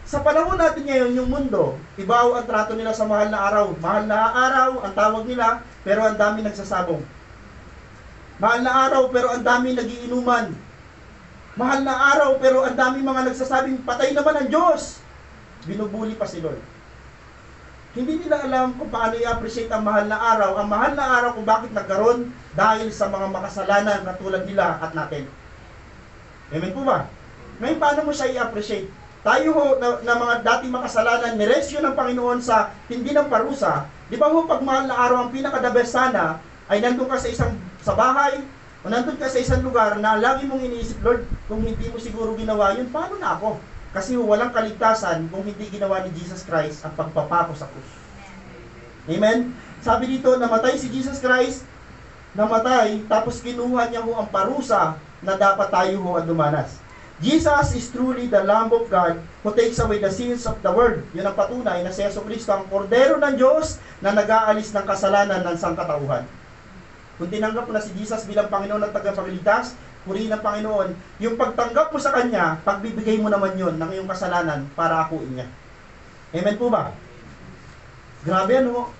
Sa panahon natin ngayon, yung mundo, ibaw ang trato nila sa mahal na araw. Mahal na araw, ang tawag nila, pero ang dami nagsasabong. Mahal na araw, pero ang dami nagiinuman. Mahal na araw, pero ang dami mga nagsasabing, patay naman ang Diyos. Binubuli pa si Lord. Hindi nila alam kung paano i-appreciate ang mahal na araw. Ang mahal na araw kung bakit nagkaroon dahil sa mga makasalanan na tulad nila at natin. Amen po ba? Ngayon, paano mo siya i-appreciate? Tayo ho, na mga dating makasalanan, nirescue ng Panginoon sa hindi ng parusa. Di ba ho, pag mahal na araw, ang pinaka-the best sana, ay nandun ka sa bahay, o nandun ka sa isang lugar na lagi mong iniisip, Lord, kung hindi mo siguro ginawa yun, paano na ako? Kasi walang kaligtasan kung hindi ginawa ni Jesus Christ ang pagpapako sa krus. Amen? Sabi dito, namatay si Jesus Christ, namatay, tapos kinuha niya ho ang parusa na dapat tayo ho ang dumanas. Jesus is truly the Lamb of God who takes away the sins of the world. Yun ang patunay na si Yesu Cristo ang kordero ng Diyos na nag-aalis ng kasalanan ng sangkatauhan. Kung tinanggap mo na si Jesus bilang Panginoon at tagapagligtas, purihin ng Panginoon, yung pagtanggap mo sa Kanya, pagbibigay mo naman yun ng iyong kasalanan para akuin niya. Amen po ba? Grabe ano,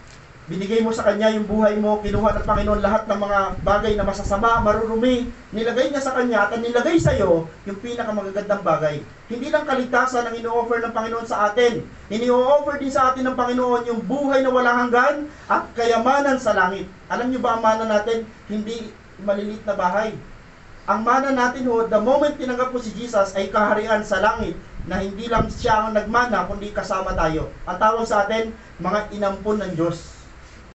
binigay mo sa Kanya yung buhay mo, kinuha ng Panginoon lahat ng mga bagay na masasama, marurumi, nilagay niya sa Kanya at nilagay sa iyo yung pinakamagagandang bagay. Hindi lang kaligtasan ang ino-offer ng Panginoon sa atin. Ini-offer din sa atin ng Panginoon yung buhay na walang hanggan at kayamanan sa langit. Alam niyo ba ang mana natin? Hindi maliliit na bahay. Ang mana natin ho, the moment tinanggap mo si Jesus ay kaharian sa langit na hindi lang siya ang nagmana kundi kasama tayo. Ang tawag sa atin, mga inampon ng Diyos.